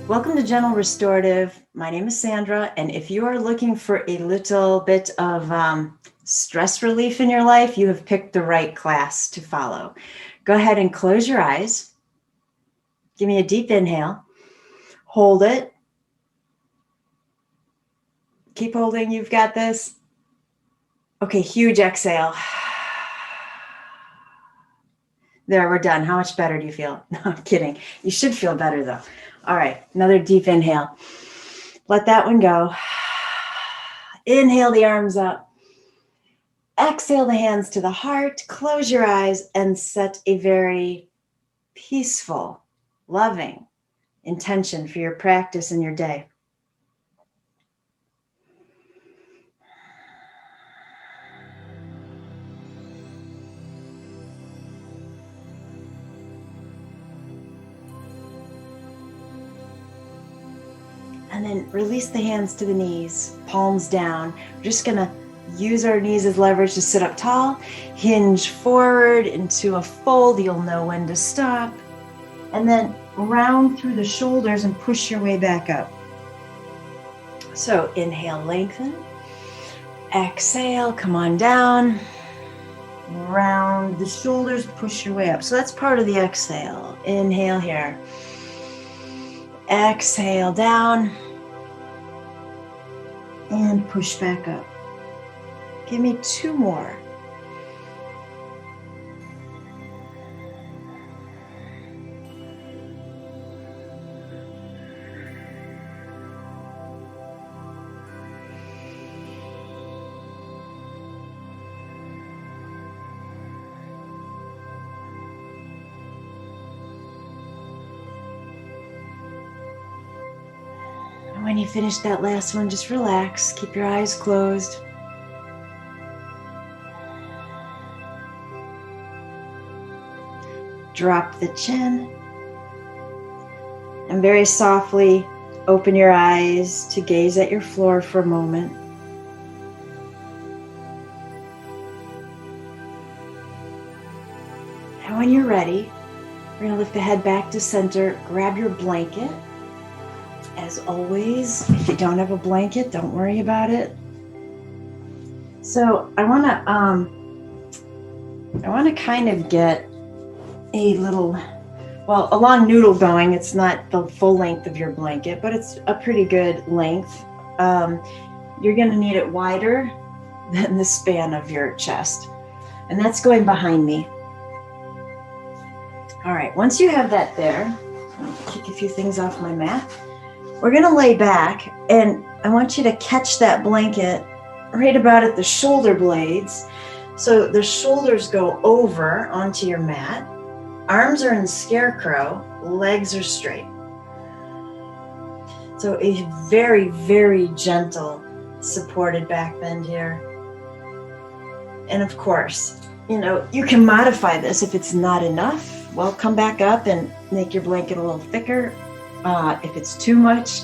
Welcome to Gentle Restorative. My name is Sandra, and if you are looking for a little bit of stress relief in your life, you have picked the right class to follow. Go ahead and close your eyes. Give me a deep inhale. Hold it. Keep holding. You've got this. Okay, huge exhale. There, we're done. How much better do you feel? No, I'm kidding. You should feel better though. All right, another deep inhale. Let that one go. Inhale the arms up. Exhale the hands to the heart. Close your eyes and set a very peaceful, loving intention for your practice and your day. And then release the hands to the knees, palms down. We're just gonna use our knees as leverage to sit up tall, hinge forward into a fold. You'll know when to stop. And then round through the shoulders and push your way back up. So inhale, lengthen. Exhale, come on down. Round the shoulders, push your way up. So that's part of the exhale. Inhale here. Exhale down. And push back up. Give me two more. When you finish that last one, just relax. Keep your eyes closed. Drop the chin. And very softly open your eyes to gaze at your floor for a moment. And when you're ready, we're going to lift the head back to center. Grab your blanket. As always, if you don't have a blanket, don't worry about it. So I want to kind of get a little, well, a long noodle going. It's not the full length of your blanket, but it's a pretty good length. You're going to need it wider than the span of your chest, and that's going behind me. All right, once you have that there, I'll kick a few things off my mat. We're going to lay back, and I want you to catch that blanket right about at the shoulder blades. So the shoulders go over onto your mat. Arms are in scarecrow, legs are straight. So a very, very gentle supported back bend here. And of course, you can modify this if it's not enough. Well, come back up and make your blanket a little thicker. If it's too much,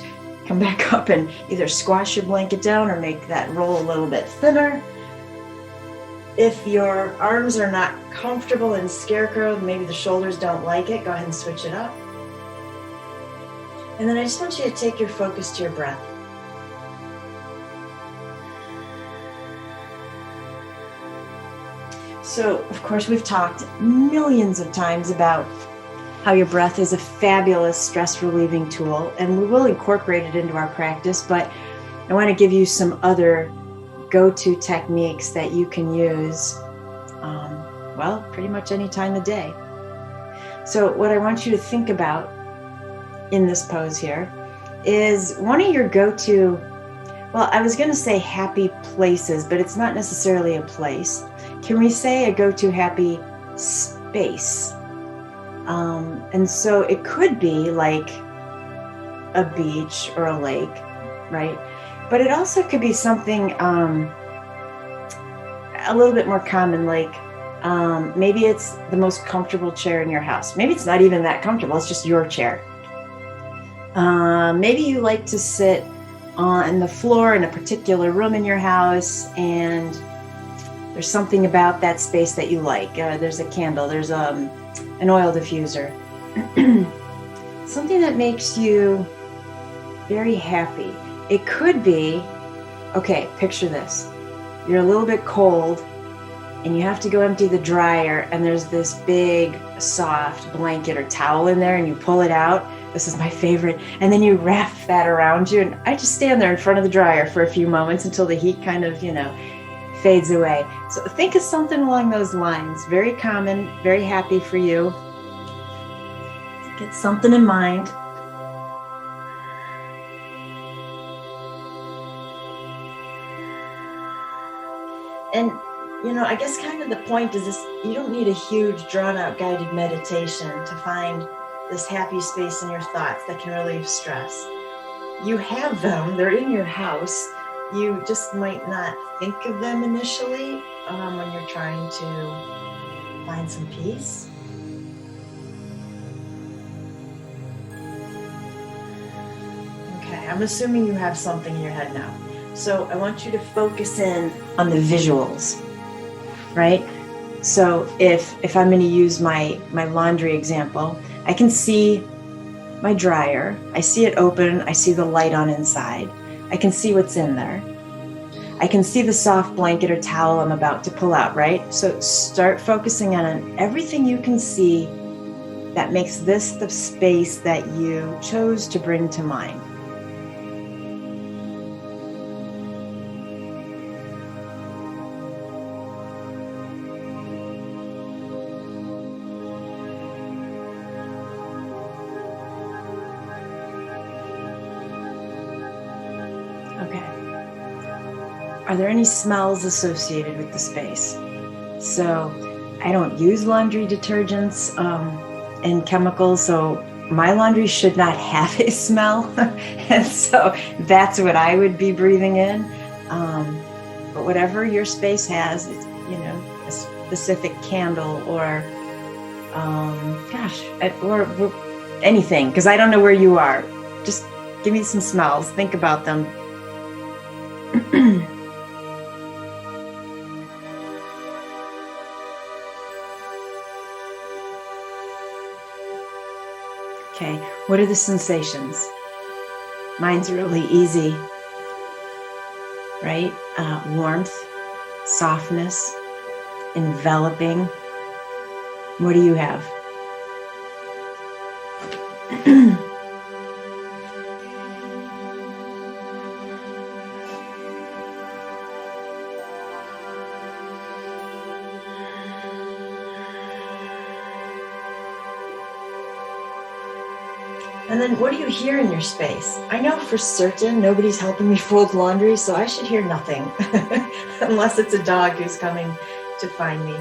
come back up and either squash your blanket down or make that roll a little bit thinner. If your arms are not comfortable in scarecrow, maybe the shoulders don't like it, go ahead and switch it up. And then I just want you to take your focus to your breath. So, of course, we've talked millions of times about how your breath is a fabulous stress relieving tool, and we will incorporate it into our practice, but I want to give you some other go-to techniques that you can use, well, pretty much any time of day. So what I want you to think about in this pose here is one of your go-to, well, I was going to say happy places, but it's not necessarily a place. Can we say a go-to happy space? And so it could be like a beach or a lake, right? But it also could be something a little bit more common, like maybe it's the most comfortable chair in your house. Maybe it's not even that comfortable, it's just your chair. Maybe you like to sit on the floor in a particular room in your house, and there's something about that space that you like. There's a candle, there's an oil diffuser. Something that makes you very happy. It could be, okay, picture this. You're a little bit cold and you have to go empty the dryer, and there's this big soft blanket or towel in there, and you pull it out. This is my favorite. And then you wrap that around you, and I just stand there in front of the dryer for a few moments until the heat kind of, fades away. So think of something along those lines. Very common, very happy for you. Get something in mind. And I guess kind of the point is this: you don't need a huge drawn out guided meditation to find this happy space in your thoughts that can relieve stress. You have them, they're in your house. You just might not think of them initially when you're trying to find some peace. Okay, I'm assuming you have something in your head now. So I want you to focus in on the visuals, right? So if I'm going to use my laundry example, I can see my dryer. I see it open. I see the light on inside. I can see what's in there. I can see the soft blanket or towel I'm about to pull out, right? So start focusing on everything you can see that makes this the space that you chose to bring to mind. Are there any smells associated with the space? So I don't use laundry detergents and chemicals, so my laundry should not have a smell. And so that's what I would be breathing in. But whatever your space has, it's, a specific candle or, or anything, because I don't know where you are. Just give me some smells. Think about them. Okay, what are the sensations? Mine's really easy, right? Warmth, softness, enveloping. What do you have? And then what do you hear in your space? I know for certain nobody's helping me fold laundry, so I should hear nothing unless it's a dog who's coming to find me.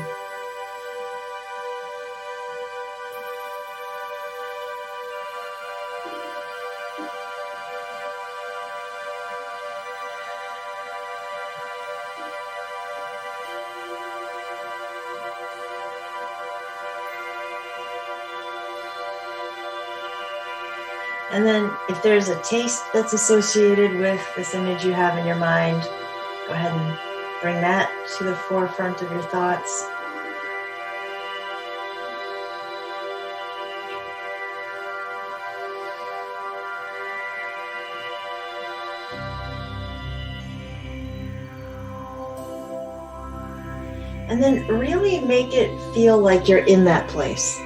And then if there's a taste that's associated with this image you have in your mind, go ahead and bring that to the forefront of your thoughts. And then really make it feel like you're in that place.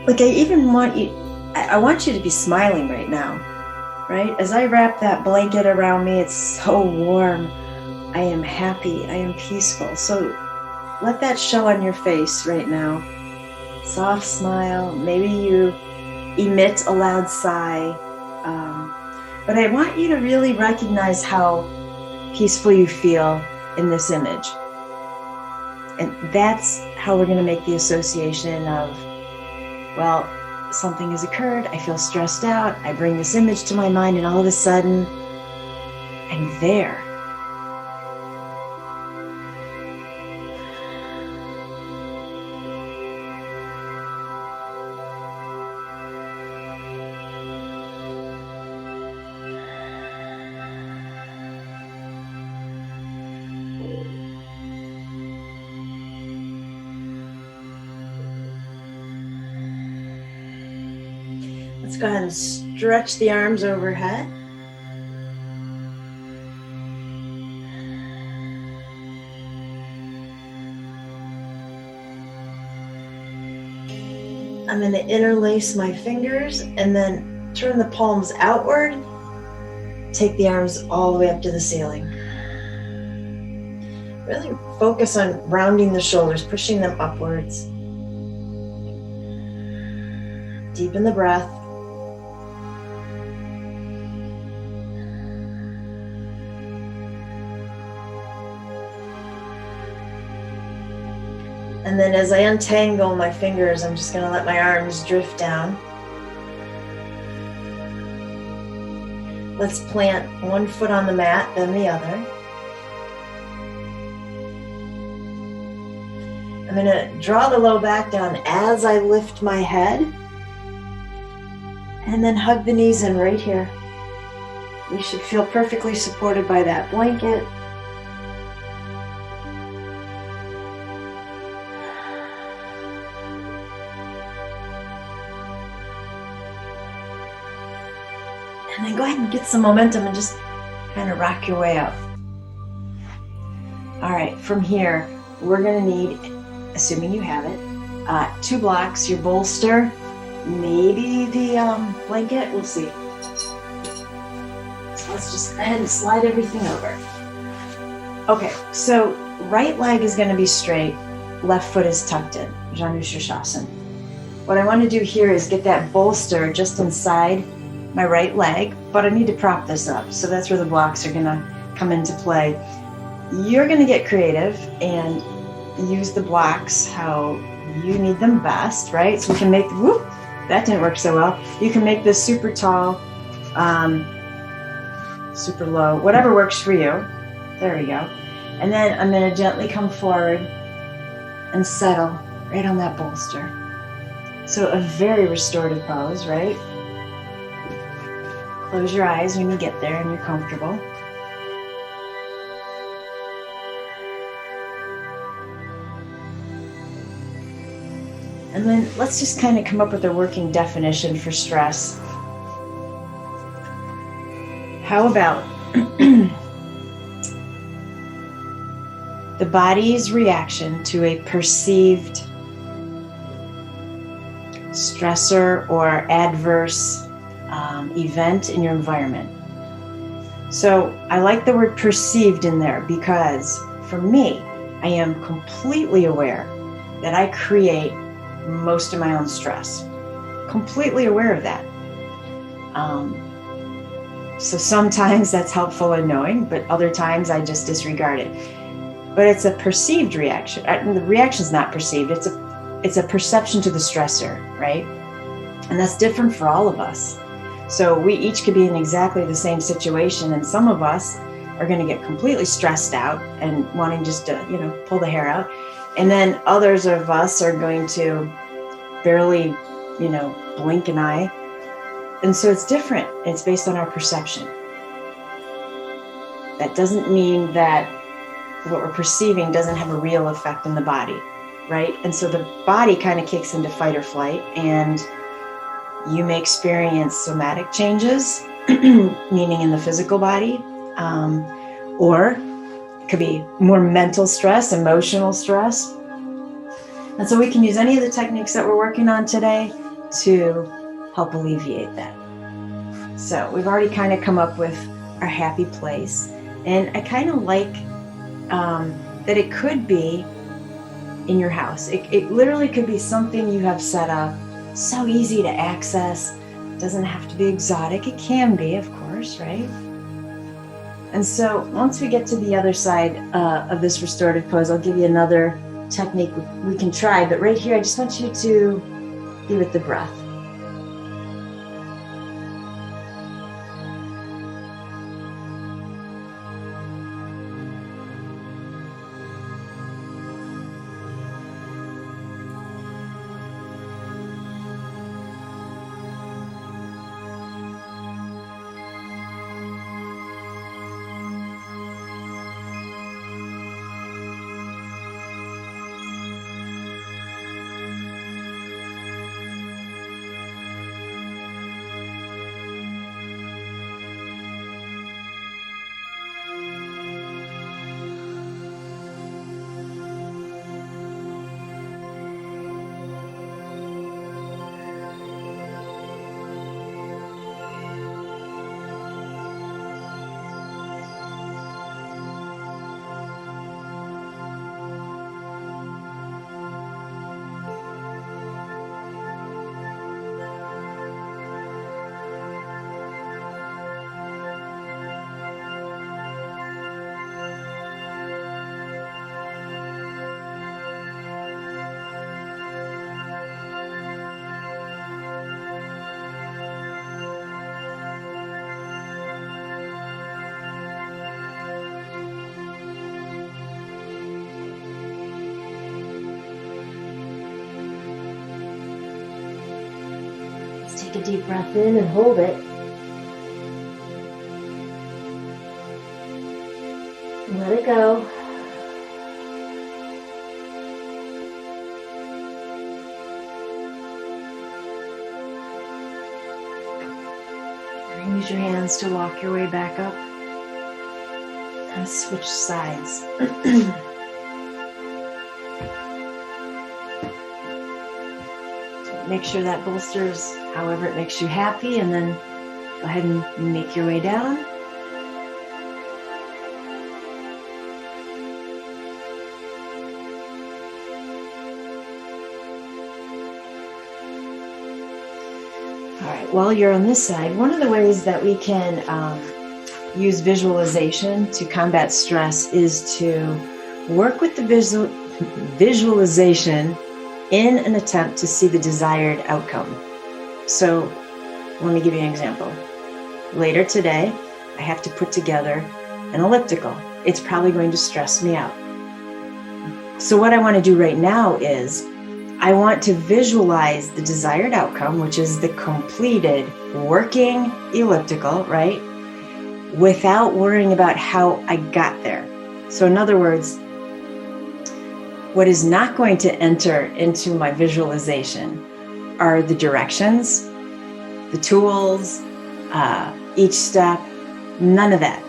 Like I want you to be smiling right now, right? As I wrap that blanket around me, it's so warm. I am happy, I am peaceful. So let that show on your face right now. Soft smile, maybe you emit a loud sigh. But I want you to really recognize how peaceful you feel in this image. And that's how we're going to make the association of, well, something has occurred, I feel stressed out, I bring this image to my mind, and all of a sudden, I'm there. Let's go ahead and stretch the arms overhead. I'm going to interlace my fingers and then turn the palms outward. Take the arms all the way up to the ceiling. Really focus on rounding the shoulders, pushing them upwards. Deepen the breath. And then as I untangle my fingers, I'm just going to let my arms drift down. Let's plant one foot on the mat, then the other. I'm going to draw the low back down as I lift my head. And then hug the knees in right here. You should feel perfectly supported by that blanket. And then go ahead and get some momentum and just kind of rock your way up. All right, from here, we're going to need, assuming you have it, 2 blocks, your bolster, maybe the blanket, we'll see. So let's just go ahead and slide everything over. Okay, so right leg is going to be straight, left foot is tucked in, Janu Shirshasana. What I want to do here is get that bolster just inside my right leg, but I need to prop this up. So that's where the blocks are going to come into play. You're going to get creative and use the blocks how you need them best, right? So we can make, whoop, that didn't work so well. You can make this super tall, super low, whatever works for you. There we go. And then I'm going to gently come forward and settle right on that bolster. So a very restorative pose, right? Close your eyes when you get there and you're comfortable. And then let's just kind of come up with a working definition for stress. How about the body's reaction to a perceived stressor or adverse event in your environment. So I like the word perceived in there because for me, I am completely aware that I create most of my own stress. Completely aware of that. So sometimes that's helpful in knowing, but other times I just disregard it. But it's a perceived reaction. The reaction is not perceived. It's a perception to the stressor, right? And that's different for all of us. So we each could be in exactly the same situation, and some of us are going to get completely stressed out and wanting just to, pull the hair out. And then others of us are going to barely, blink an eye. And so it's different. It's based on our perception. That doesn't mean that what we're perceiving doesn't have a real effect on the body, right? And so the body kind of kicks into fight or flight, and you may experience somatic changes, meaning in the physical body, or it could be more mental stress, emotional stress. And so we can use any of the techniques that we're working on today to help alleviate that. So we've already kind of come up with our happy place. And I kind of like that it could be in your house. It literally could be something you have set up. So easy to access. Doesn't have to be exotic. It can be, of course, right? And so once we get to the other side of this restorative pose, I'll give you another technique we can try. But right here, I just want you to be with the breath. Take a deep breath in and hold it. And let it go. And use your hands to walk your way back up. And switch sides. Make sure that bolsters however it makes you happy, and then go ahead and make your way down. All right, while you're on this side, one of the ways that we can use visualization to combat stress is to work with the visualization in an attempt to see the desired outcome. So let me give you an example. Later today, I have to put together an elliptical. It's probably going to stress me out. So what I want to do right now is I want to visualize the desired outcome, which is the completed working elliptical, right? Without worrying about how I got there. So in other words, what is not going to enter into my visualization are the directions, the tools, each step, none of that.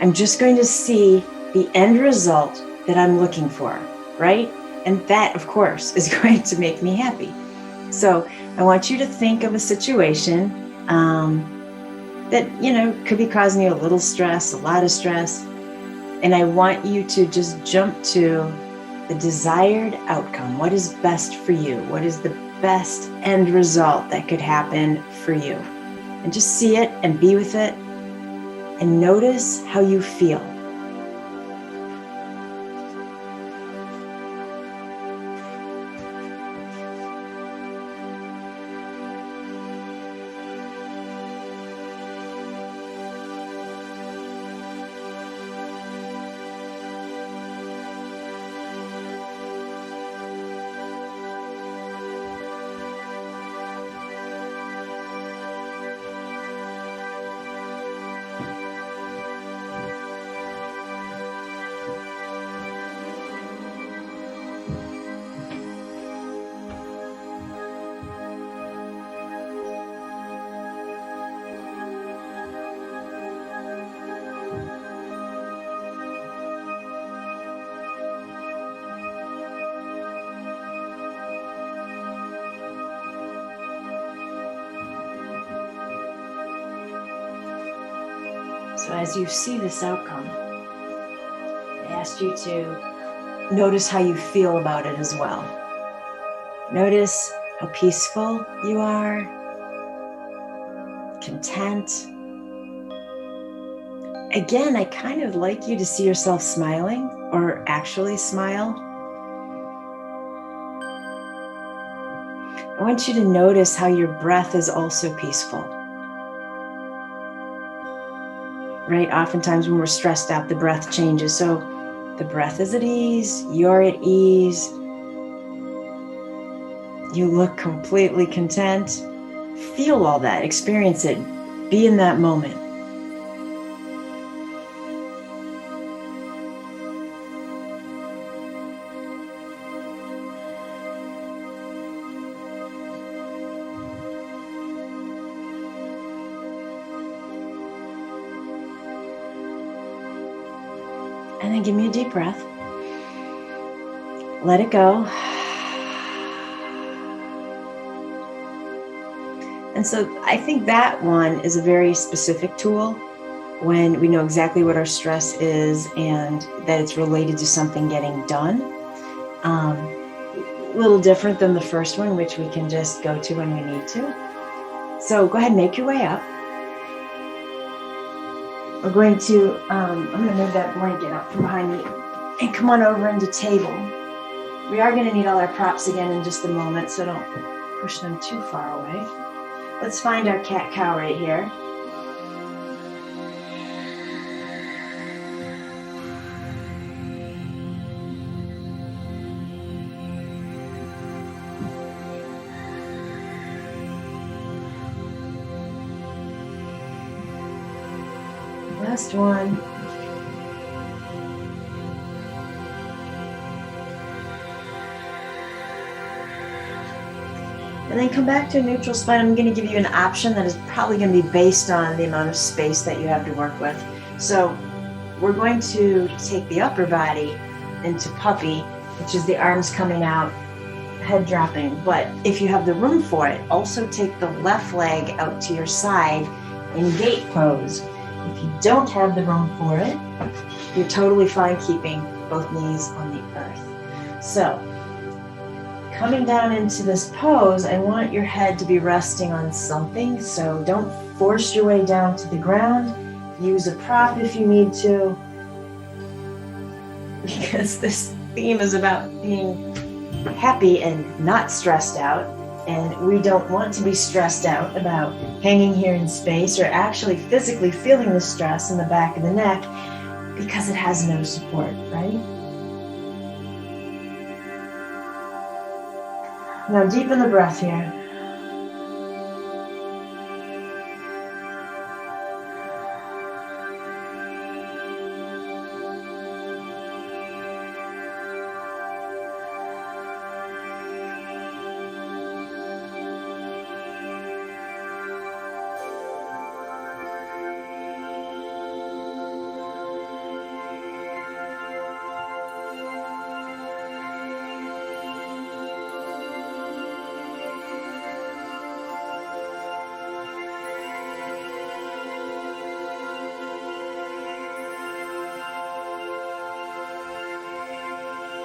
I'm just going to see the end result that I'm looking for, right? And that, of course, is going to make me happy. So I want you to think of a situation that, could be causing you a little stress, a lot of stress. And I want you to just jump to the desired outcome. What is best for you? What is the best end result that could happen for you? And just see it and be with it and notice how you feel. So as you see this outcome, I asked you to notice how you feel about it as well. Notice how peaceful you are, content. Again, I kind of like you to see yourself smiling or actually smile. I want you to notice how your breath is also peaceful. Right? Oftentimes when we're stressed out, the breath changes. So the breath is at ease, you're at ease. You look completely content. Feel all that, experience it, be in that moment. And then give me a deep breath. Let it go. And so I think that one is a very specific tool when we know exactly what our stress is and that it's related to something getting done. A little different than the first one, which we can just go to when we need to. So go ahead and make your way up. We're going to, I'm going to move that blanket out from behind me and come on over into table. We are going to need all our props again in just a moment, so don't push them too far away. Let's find our cat-cow right here. last one. And then come back to a neutral spine. I'm going to give you an option that is probably going to be based on the amount of space that you have to work with. So we're going to take the upper body into puppy, which is the arms coming out, head dropping. But if you have the room for it, also take the left leg out to your side in gate pose. If you don't have the room for it, you're totally fine keeping both knees on the earth. So coming down into this pose, I want your head to be resting on something. So don't force your way down to the ground. Use a prop if you need to, because this theme is about being happy and not stressed out. And we don't want to be stressed out about hanging here in space or actually physically feeling the stress in the back of the neck because it has no support, right? Now deepen the breath here.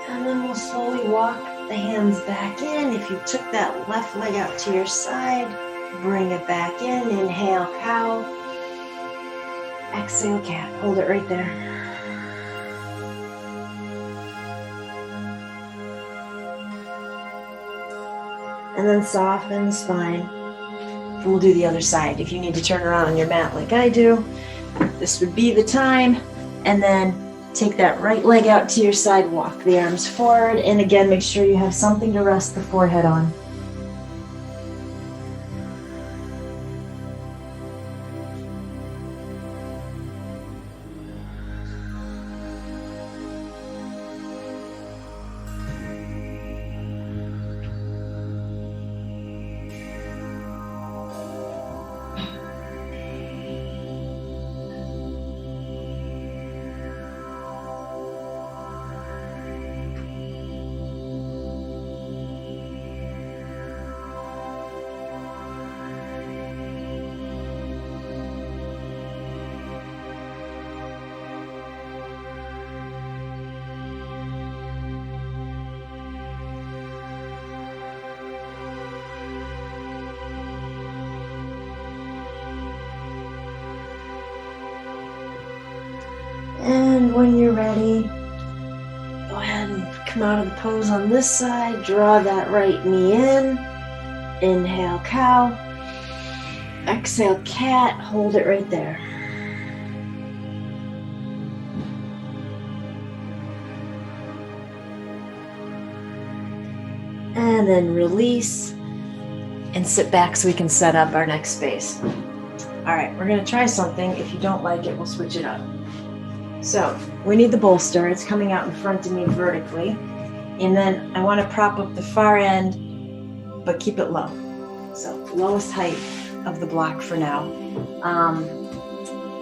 And then we'll slowly walk the hands back in. If you took that left leg out to your side, bring it back in. Inhale, cow. Exhale, cat. Hold it right there. And then soften the spine. And we'll do the other side. If you need to turn around on your mat like I do, this would be the time. And then take that right leg out to your side, walk the arms forward, and again, make sure you have something to rest the forehead on. And when you're ready, go ahead and come out of the pose on this side. Draw that right knee in. Inhale, cow. Exhale, cat. Hold it right there. And then release and sit back so we can set up our next space. All right, we're going to try something. If you don't like it, we'll switch it up. So we need the bolster. It's coming out in front of me vertically. And then I want to prop up the far end, but keep it low. So lowest height of the block for now.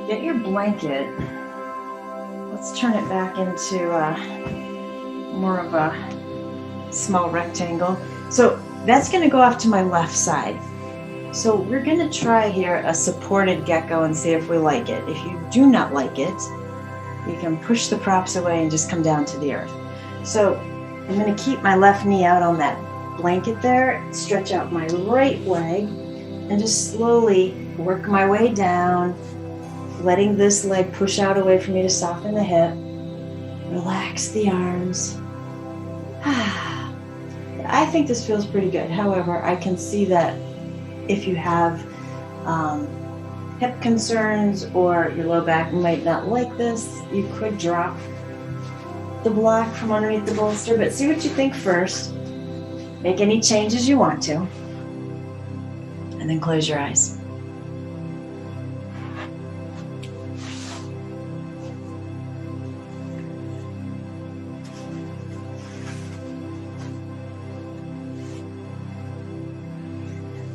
Get your blanket. Let's turn it back into more of a small rectangle. So that's going to go off to my left side. So we're going to try here a supported gecko and see if we like it. If you do not like it, you can push the props away and just come down to the earth. So I'm going to keep my left knee out on that blanket there, stretch out my right leg, and just slowly work my way down, letting this leg push out away from me to soften the hip. Relax the arms. I think this feels pretty good. However, I can see that if you have hip concerns or your low back might not like this, you could drop the block from underneath the bolster, but see what you think first. Make any changes you want to, and then close your eyes.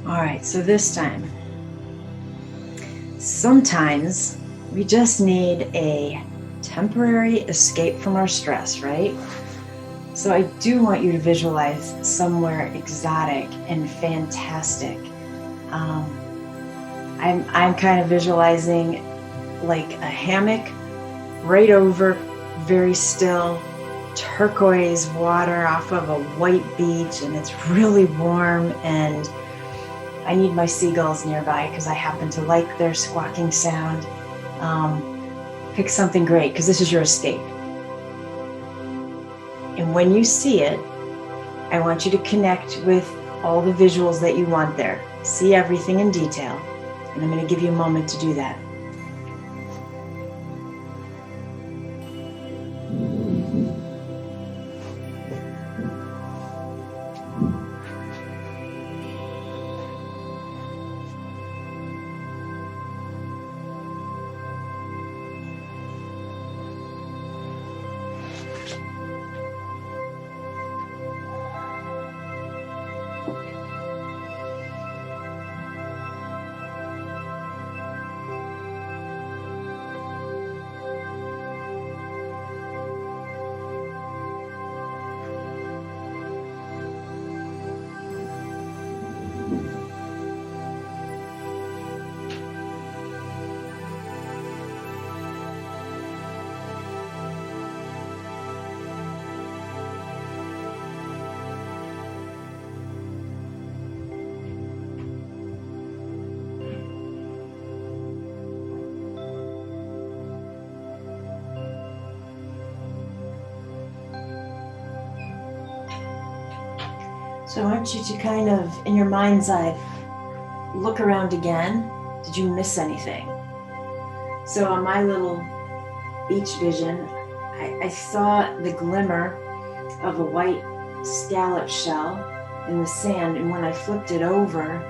All right, so this time, sometimes we just need a temporary escape from our stress, right? So I do want you to visualize somewhere exotic and fantastic. I'm kind of visualizing like a hammock right over, very still, turquoise water off of a white beach, and it's really warm, and I need my seagulls nearby because I happen to like their squawking sound. Pick something great because this is your escape. And when you see it, I want you to connect with all the visuals that you want there. See everything in detail. And I'm going to give you a moment to do that. So I want you to kind of, in your mind's eye, look around again. Did you miss anything? So on my little beach vision, I saw the glimmer of a white scallop shell in the sand, and when I flipped it over,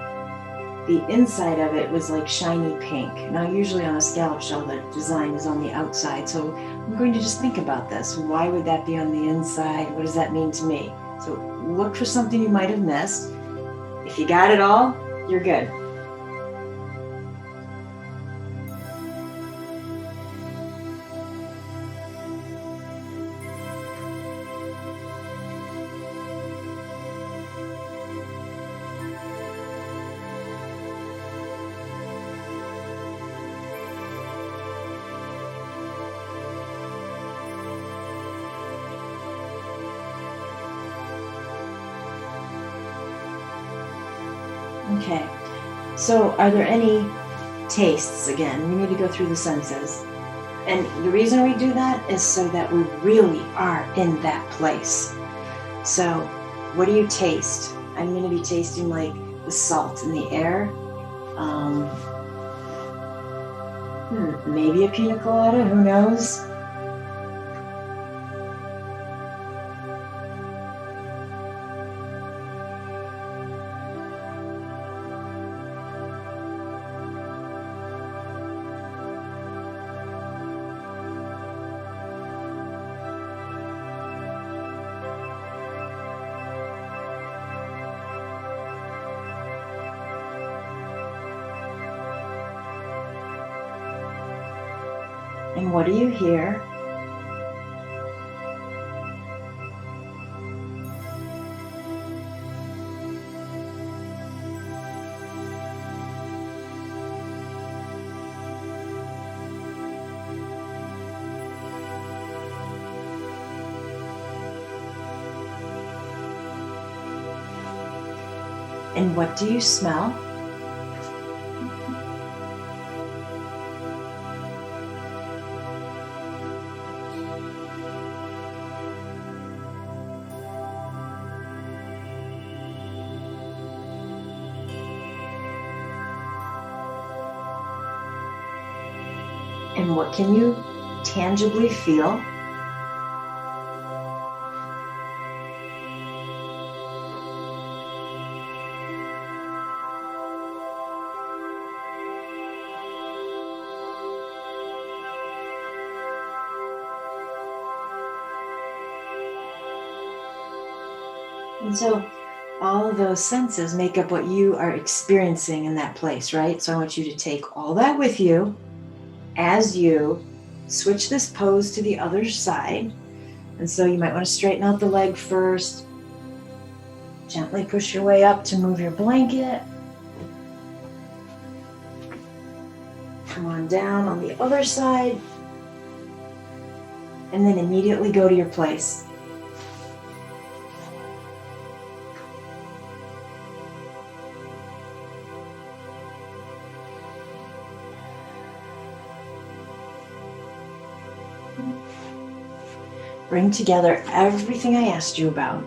the inside of it was like shiny pink. Now usually on a scallop shell, the design is on the outside, so I'm going to just think about this. Why would that be on the inside? What does that mean to me? So look for something you might have missed. If you got it all, you're good. Okay, so are there any tastes? Again, we need to go through the senses. And the reason we do that is so that we really are in that place. So what do you taste? I'm going to be tasting like the salt in the air. Maybe a pina colada, who knows? And what do you hear? And what do you smell? And what can you tangibly feel? And so all of those senses make up what you are experiencing in that place, right? So I want you to take all that with you as you switch this pose to the other side. And so you might want to straighten out the leg first. Gently push your way up to move your blanket. Come on down on the other side. And then immediately go to your place. Bring together everything I asked you about,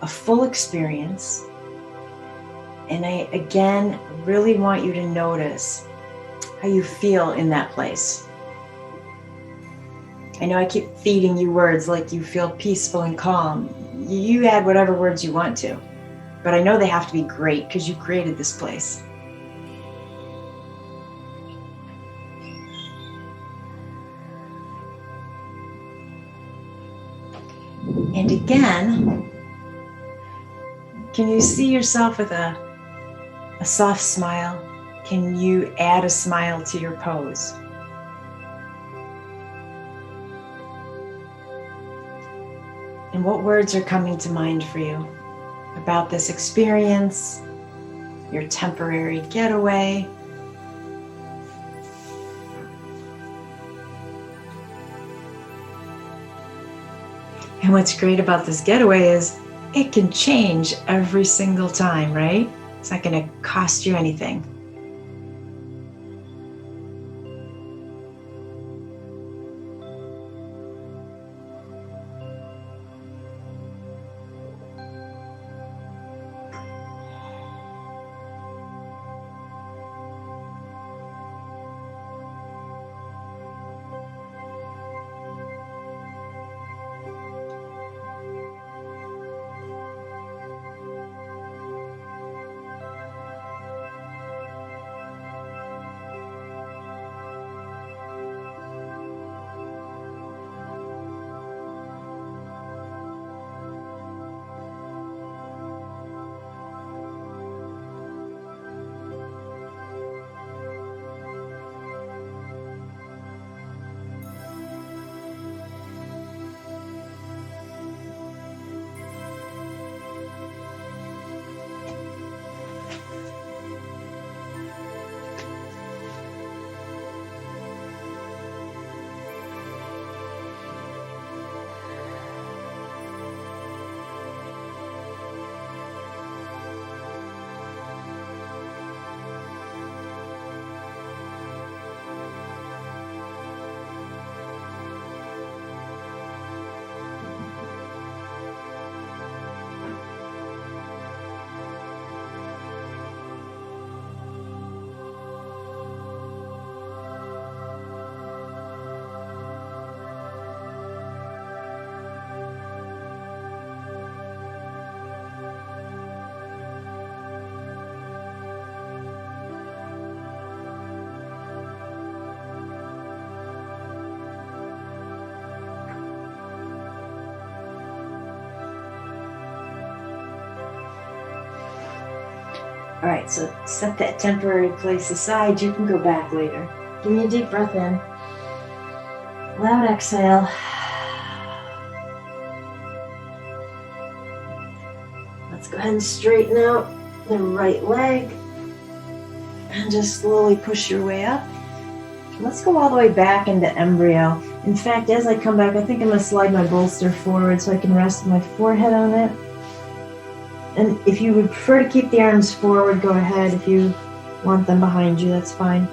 a full experience. And I, again, really want you to notice how you feel in that place. I know I keep feeding you words like you feel peaceful and calm. You add whatever words you want to, but I know they have to be great because you created this place. And again, can you see yourself with a soft smile? Can you add a smile to your pose? And what words are coming to mind for you about this experience, your temporary getaway? And what's great about this getaway is it can change every single time, right? It's not going to cost you anything. All right, so set that temporary place aside. You can go back later. Give me a deep breath in. Loud exhale. Let's go ahead and straighten out the right leg and just slowly push your way up. Let's go all the way back into embryo. In fact, as I come back, I think I'm going to slide my bolster forward so I can rest my forehead on it. And if you would prefer to keep the arms forward, go ahead. If you want them behind you, that's fine.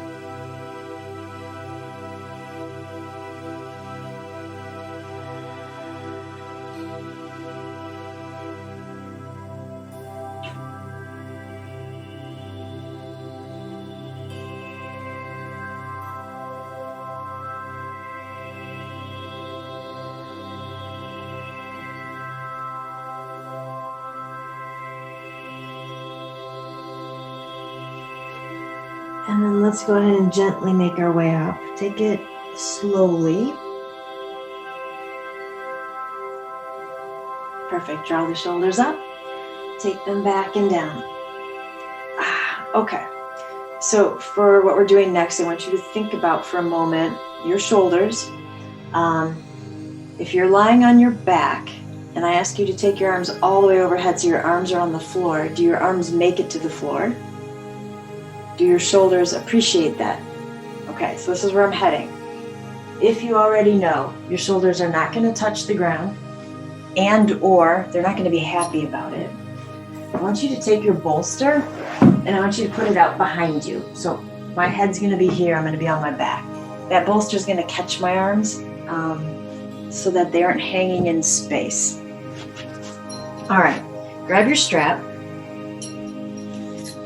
And then let's go ahead and gently make our way up. Take it slowly. Perfect. Draw the shoulders up. Take them back and down. Okay. So for what we're doing next, I want you to think about for a moment your shoulders. If you're lying on your back and I ask you to take your arms all the way overhead so your arms are on the floor, do your arms make it to the floor? Do your shoulders appreciate that? Okay, so this is where I'm heading. If you already know your shoulders are not going to touch the ground and or they're not going to be happy about it, I want you to take your bolster and I want you to put it out behind you. So my head's going to be here, I'm going to be on my back. That bolster is going to catch my arms so that they aren't hanging in space. All right, grab your strap.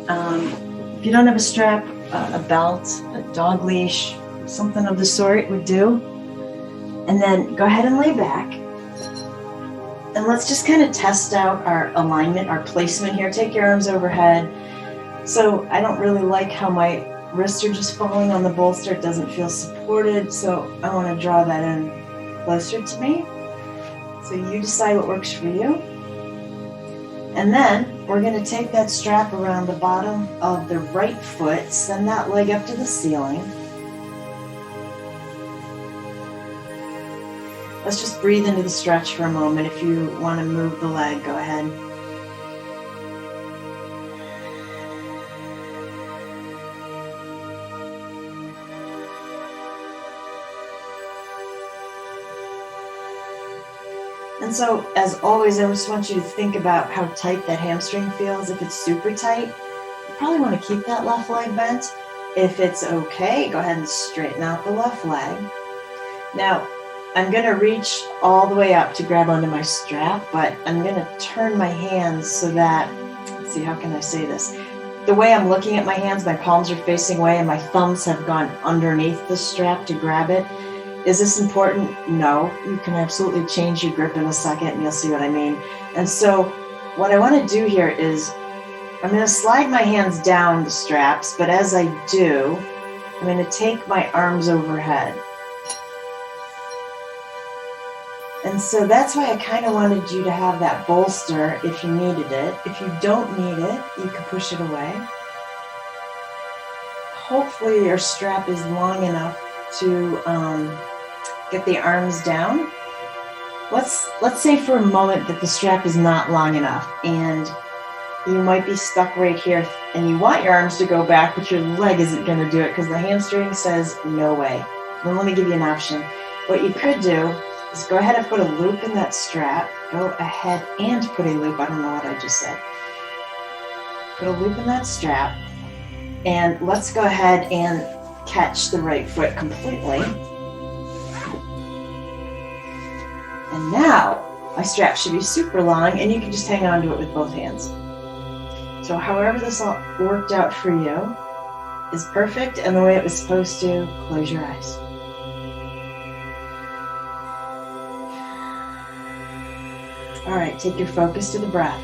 If you don't have a strap, a belt, a dog leash, something of the sort would do. And then go ahead and lay back. And let's just kind of test out our alignment, our placement here. Take your arms overhead. So I don't really like how my wrists are just falling on the bolster. It doesn't feel supported. So I want to draw that in closer to me. So you decide what works for you. And then we're going to take that strap around the bottom of the right foot, send that leg up to the ceiling. Let's just breathe into the stretch for a moment. If you want to move the leg, go ahead. And so, as always, I just want you to think about how tight that hamstring feels. If it's super tight, you probably want to keep that left leg bent. If it's okay, go ahead and straighten out the left leg. Now, I'm going to reach all the way up to grab onto my strap, but I'm going to turn my hands so that, let's see, how can I say this? The way I'm looking at my hands, my palms are facing away and my thumbs have gone underneath the strap to grab it. Is this important? No. You can absolutely change your grip in a second and you'll see what I mean. And so what I want to do here is I'm going to slide my hands down the straps, but as I do, I'm going to take my arms overhead. And so that's why I kind of wanted you to have that bolster if you needed it. If you don't need it, you can push it away. Hopefully your strap is long enough to get the arms down. Let's say for a moment that the strap is not long enough and you might be stuck right here and you want your arms to go back, but your leg isn't going to do it because the hamstring says no way. Well, let me give you an option. What you could do is go ahead and put a loop in that strap. Go ahead and put a loop. I don't know what I just said. Put a loop in that strap. And let's go ahead and catch the right foot completely. And now my strap should be super long and you can just hang on to it with both hands. So however this all worked out for you is perfect and the way it was supposed to. Close your eyes. All right, take your focus to the breath.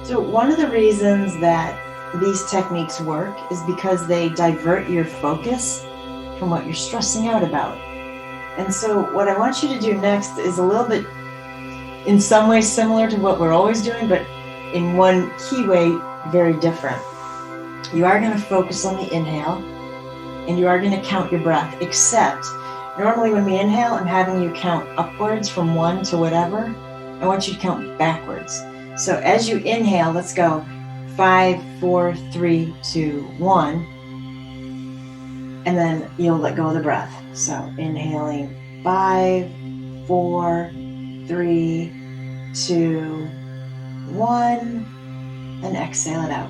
So one of the reasons that these techniques work is because they divert your focus from what you're stressing out about. And so what I want you to do next is a little bit, in some ways similar to what we're always doing, but in one key way, very different. You are going to focus on the inhale. And you are going to count your breath, except normally when we inhale, I'm having you count upwards from 1 to whatever. I want you to count backwards. So as you inhale, let's go 5, 4, 3, 2, 1. And then you'll let go of the breath. So inhaling 5, 4, 3, 2, 1. And exhale it out.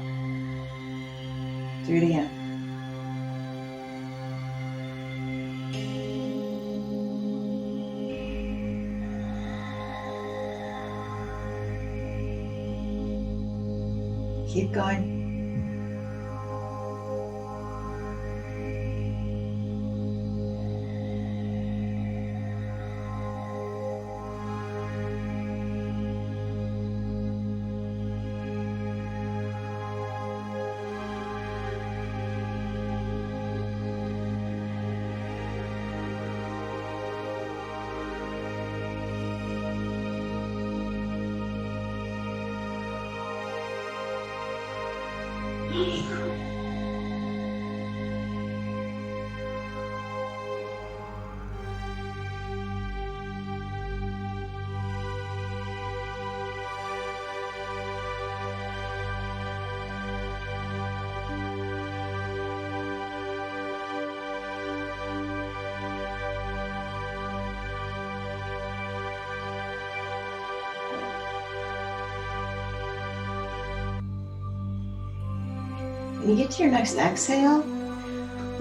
Do it again. Keep going. When you get to your next exhale,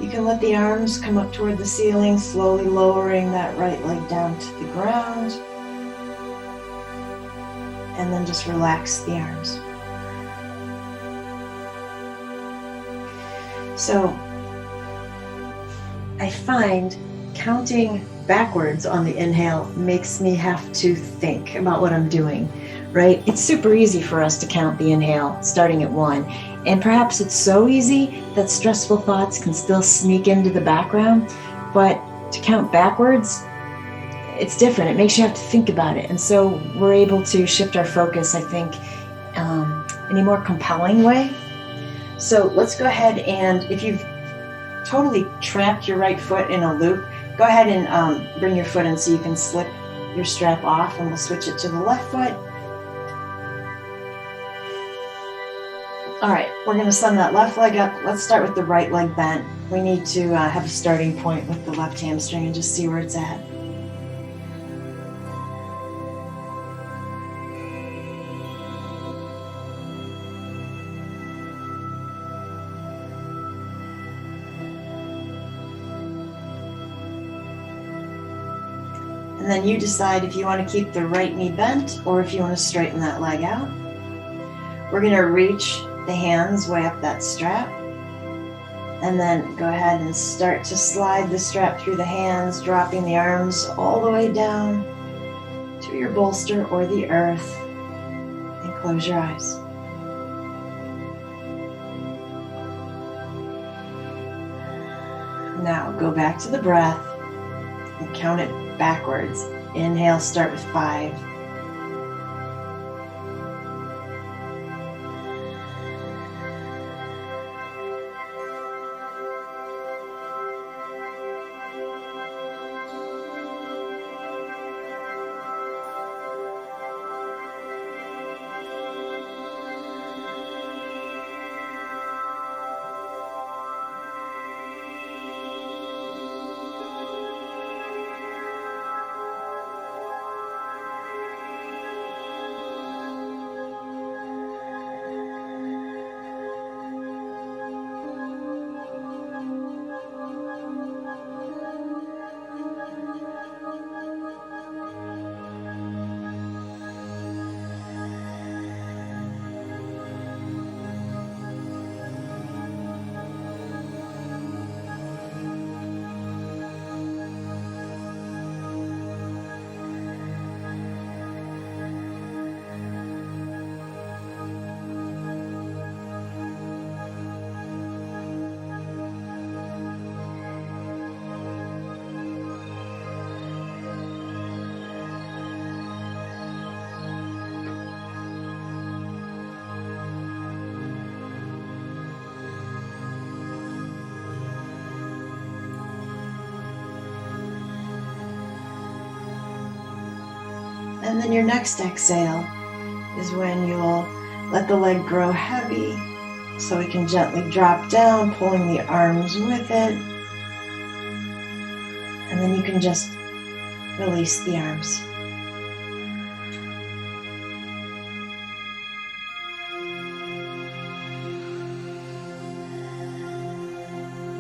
you can let the arms come up toward the ceiling, slowly lowering that right leg down to the ground. And then just relax the arms. So I find counting backwards on the inhale makes me have to think about what I'm doing, right? It's super easy for us to count the inhale starting at 1. And perhaps it's so easy that stressful thoughts can still sneak into the background. But to count backwards, it's different. It makes you have to think about it. And so we're able to shift our focus, I think, in a more compelling way. So let's go ahead and, if you've totally trapped your right foot in a loop, go ahead and bring your foot in so you can slip your strap off, and we'll switch it to the left foot. All right, we're going to send that left leg up. Let's start with the right leg bent. We need to have a starting point with the left hamstring and just see where it's at. And then you decide if you want to keep the right knee bent or if you want to straighten that leg out. We're going to reach the hands way up that strap, and then go ahead and start to slide the strap through the hands, dropping the arms all the way down to your bolster or the earth, and close your eyes. Now go back to the breath and count it backwards. Inhale, start with 5. And then your next exhale is when you'll let the leg grow heavy so it can gently drop down, pulling the arms with it. And then you can just release the arms.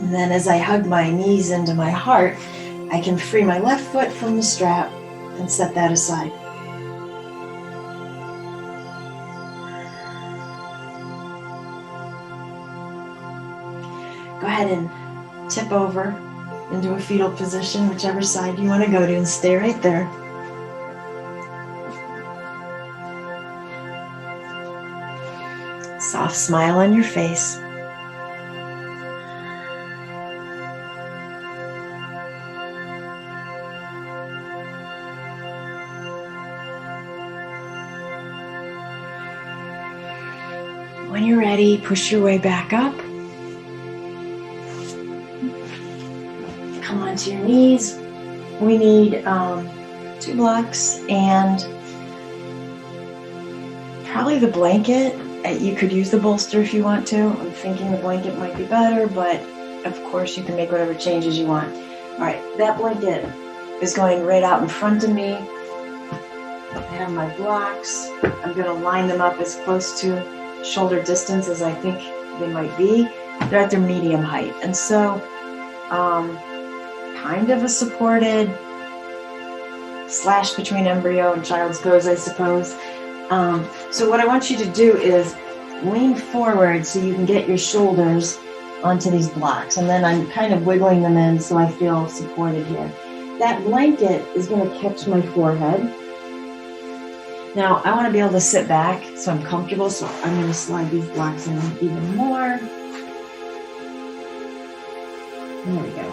And then as I hug my knees into my heart, I can free my left foot from the strap and set that aside. Go ahead and tip over into a fetal position, whichever side you want to go to, and stay right there. Soft smile on your face. When you're ready, push your way back up. Come onto your knees. We need 2 blocks and probably the blanket. You could use the bolster if you want to. I'm thinking the blanket might be better, but of course you can make whatever changes you want. All right, that blanket is going right out in front of me. I have my blocks. I'm going to line them up as close to shoulder distance as I think they might be. They're at their medium height. And so kind of a supported slash between embryo and child's pose, I suppose. So what I want you to do is lean forward so you can get your shoulders onto these blocks. And then I'm kind of wiggling them in so I feel supported here. That blanket is going to catch my forehead. Now I want to be able to sit back so I'm comfortable. So I'm going to slide these blocks in even more. There we go.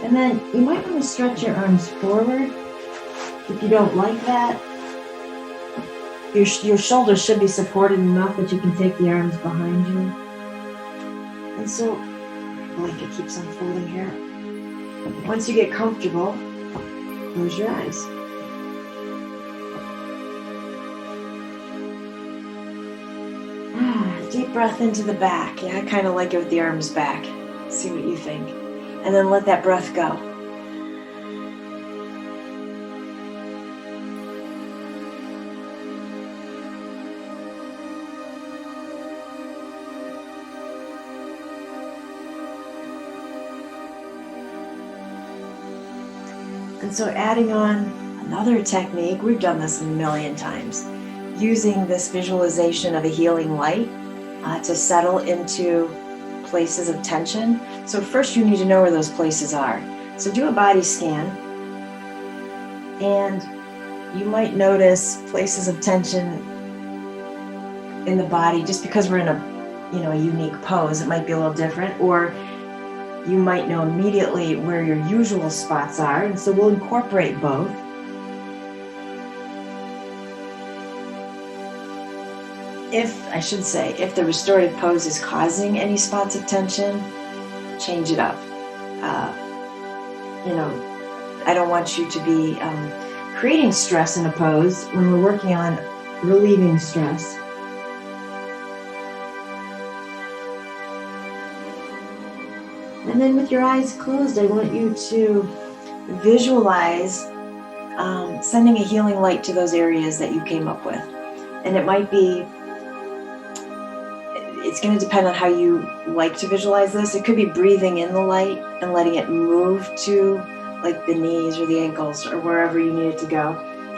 And then you might want to stretch your arms forward. If you don't like that, your shoulders should be supported enough that you can take the arms behind you. And so, the blanket keeps unfolding here. Once you get comfortable, close your eyes. Deep breath into the back. Yeah, I kind of like it with the arms back. See what you think. And then let that breath go. And so adding on another technique, we've done this a million times, using this visualization of a healing light to settle into places of tension. So first you need to know where those places are. So do a body scan, and you might notice places of tension in the body. Just because we're in a unique pose, it might be a little different, or you might know immediately where your usual spots are, and so we'll incorporate both. If the restorative pose is causing any spots of tension, change it up. I don't want you to be creating stress in a pose when we're working on relieving stress. And then with your eyes closed, I want you to visualize sending a healing light to those areas that you came up with. And it might be, it's going to depend on how you like to visualize this. It could be breathing in the light and letting it move to like the knees or the ankles or wherever you need it to go.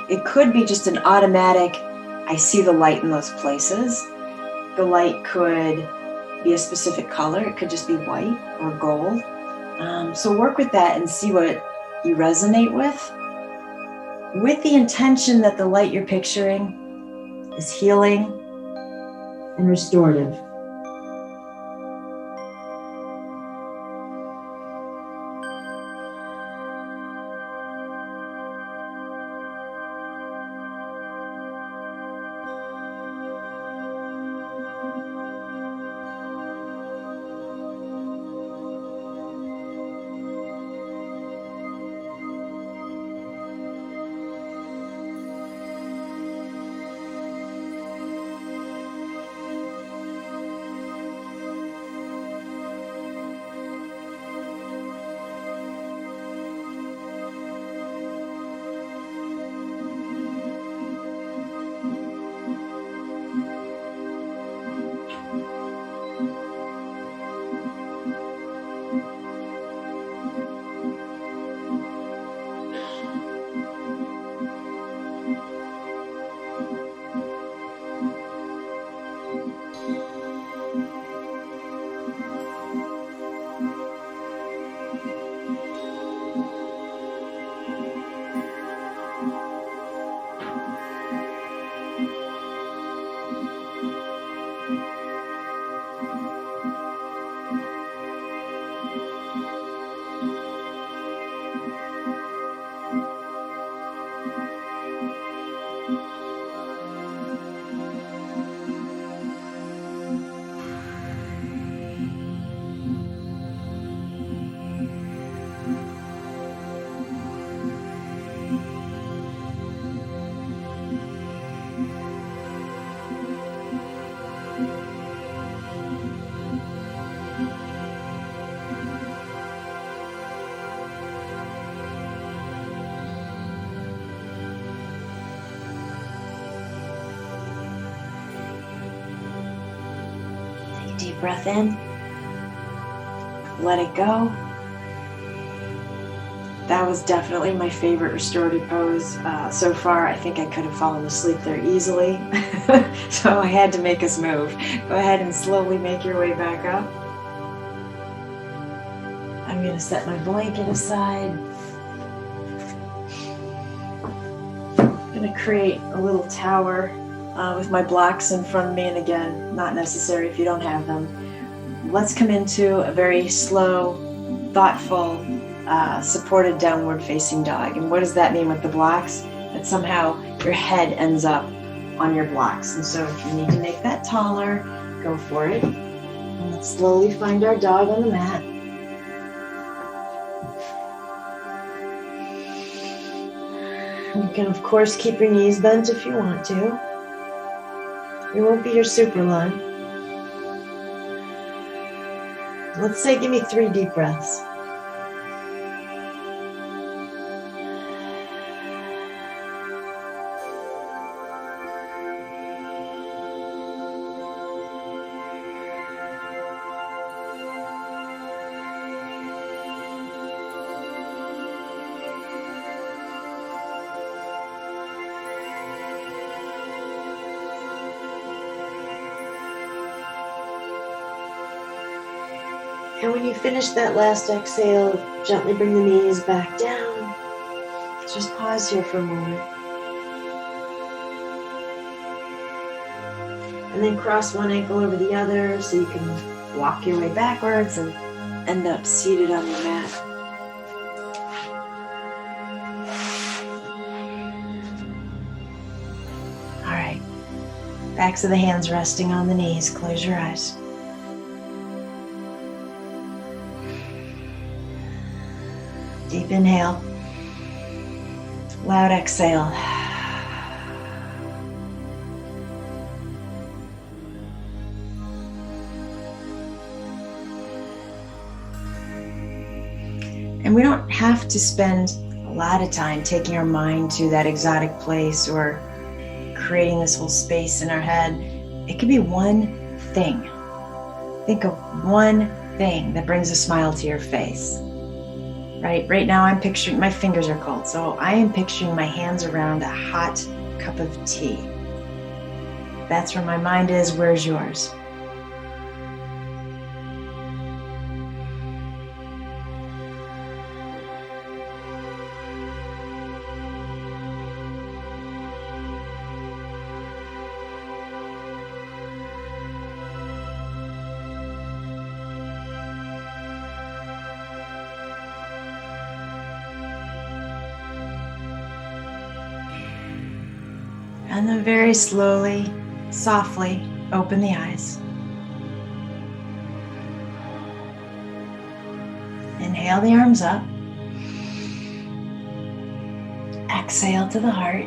It could be just an automatic, I see the light in those places. The light could be a specific color. It could just be white or gold. So work with that and see what you resonate with the intention that the light you're picturing is healing and restorative. Deep breath in. Let it go. That was definitely my favorite restorative pose so far. I think I could have fallen asleep there easily. So I had to make us move. Go ahead and slowly make your way back up. I'm going to set my blanket aside. I'm going to create a little tower with my blocks in front of me. And again, not necessary if you don't have them. Let's come into a very slow, thoughtful, supported downward facing dog. And what does that mean with the blocks? That somehow your head ends up on your blocks. And so if you need to make that taller, go for it. And let's slowly find our dog on the mat. You can of course keep your knees bent if you want to. It won't be your super lunge. Let's say give me 3 deep breaths. And when you finish that last exhale, gently bring the knees back down. Just pause here for a moment. And then cross one ankle over the other so you can walk your way backwards and end up seated on your mat. All right. Backs of the hands resting on the knees. Close your eyes. Deep inhale, loud exhale. And we don't have to spend a lot of time taking our mind to that exotic place or creating this whole space in our head. It could be one thing. Think of one thing that brings a smile to your face. Right now I'm picturing, my fingers are cold, so I am picturing my hands around a hot cup of tea. That's where my mind is. Where's yours? And then very slowly, softly, open the eyes. Inhale the arms up. Exhale to the heart.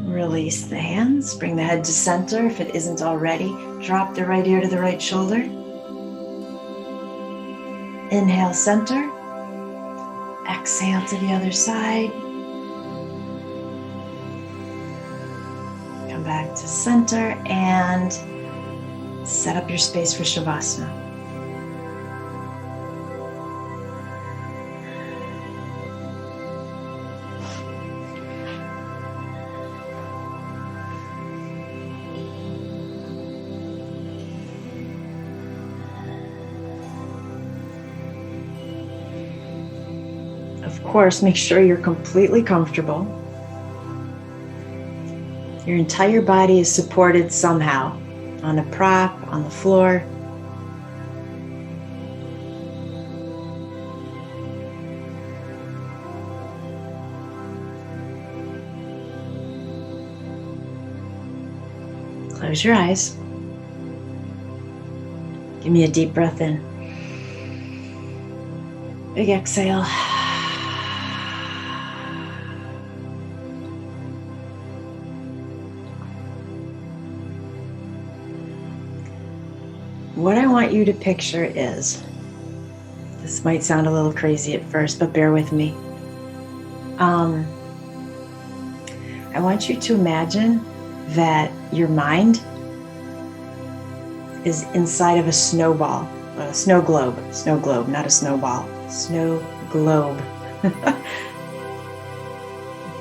Release the hands. Bring the head to center if it isn't already. Drop the right ear to the right shoulder. Inhale, center. Exhale to the other side. Come back to center and set up your space for Shavasana. Of course, make sure you're completely comfortable. Your entire body is supported somehow, on a prop, on the floor. Close your eyes. Give me a deep breath in. Big exhale. What I want you to picture is This might sound a little crazy at first, but bear with me. I want you to imagine that your mind is inside of a snowball, a snow globe, not a snowball, snow globe.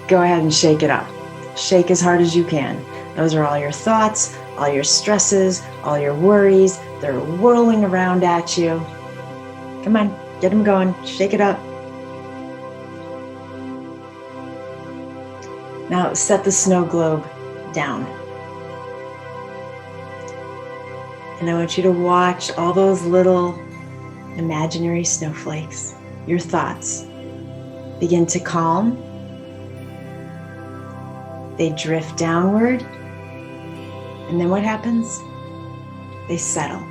Go ahead and shake it up. Shake as hard as you can. Those are all your thoughts, all your stresses, all your worries. They're whirling around at you. Come on, get them going. Shake it up. Now set the snow globe down. And I want you to watch all those little imaginary snowflakes, your thoughts, begin to calm. They drift downward. And then what happens? They settle.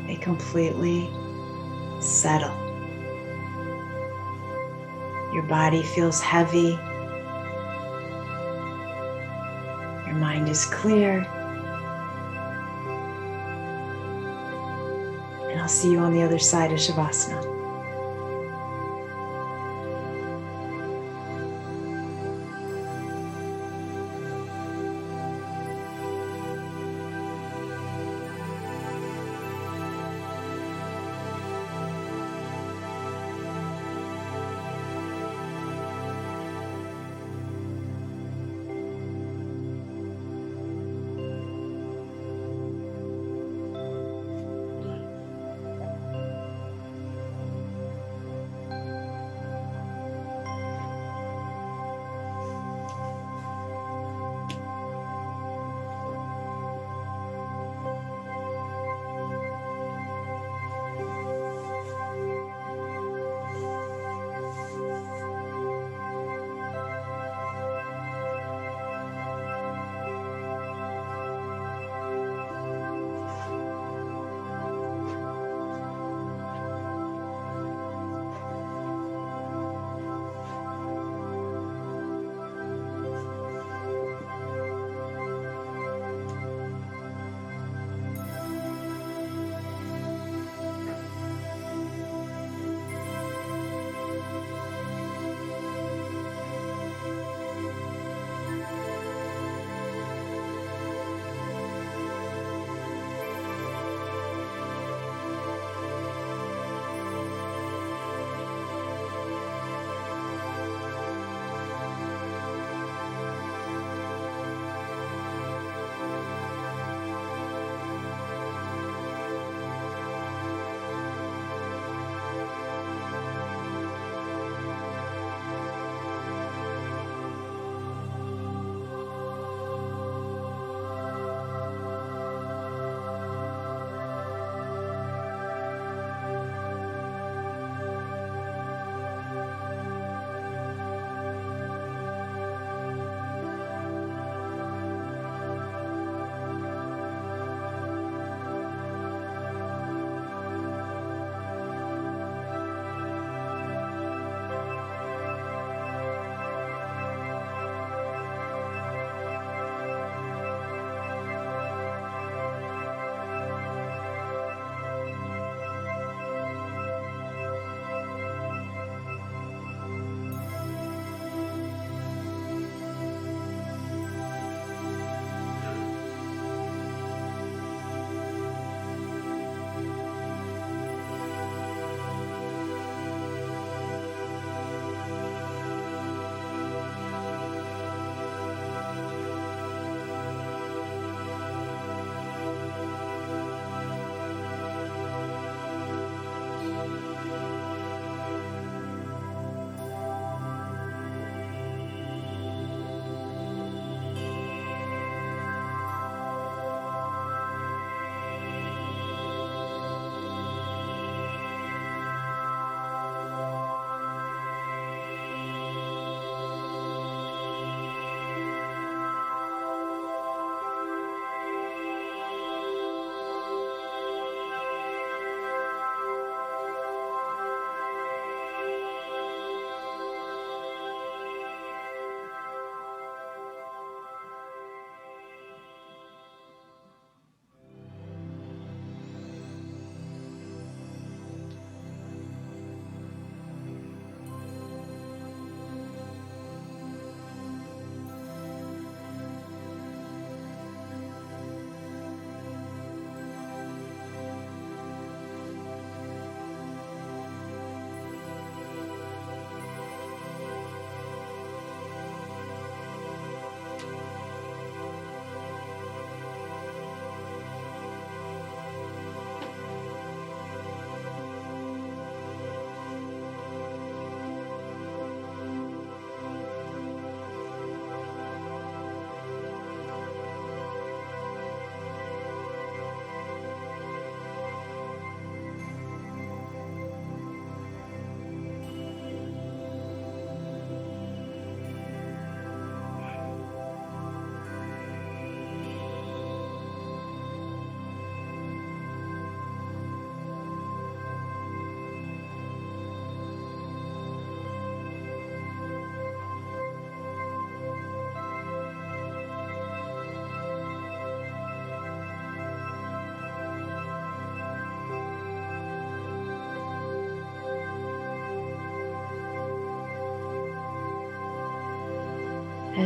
They completely settle. Your body feels heavy. Your mind is clear. And I'll see you on the other side of Shavasana.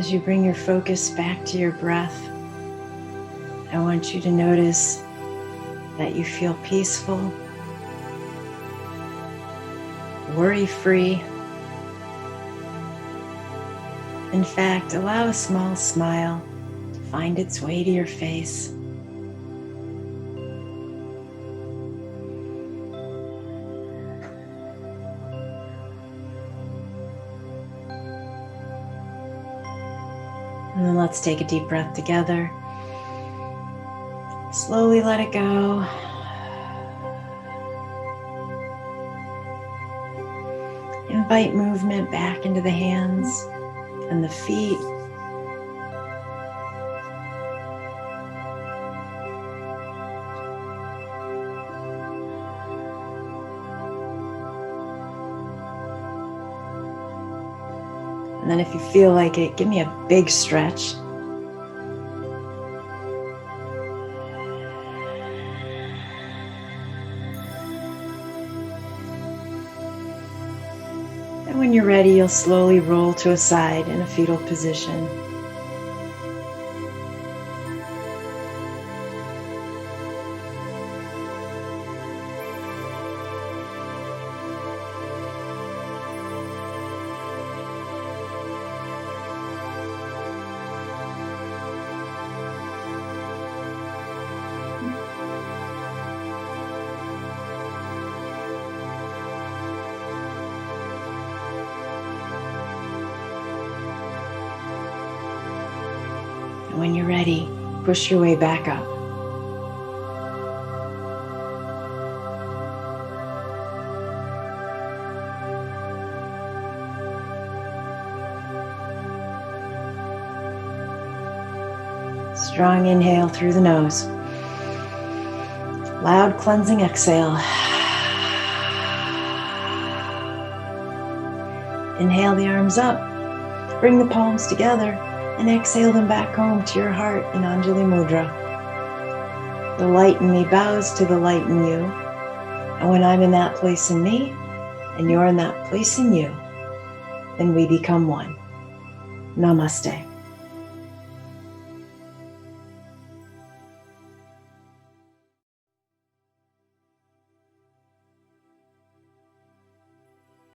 As you bring your focus back to your breath, I want you to notice that you feel peaceful, worry-free. In fact, allow a small smile to find its way to your face. And then let's take a deep breath together. Slowly let it go. Invite movement back into the hands and the feet. And then if you feel like it, give me a big stretch. And when you're ready, you'll slowly roll to a side in a fetal position. And when you're ready, push your way back up. Strong inhale through the nose. Loud cleansing exhale. Inhale the arms up. Bring the palms together. And exhale them back home to your heart in Anjali Mudra. The light in me bows to the light in you. And when I'm in that place in me, and you're in that place in you, then we become one. Namaste.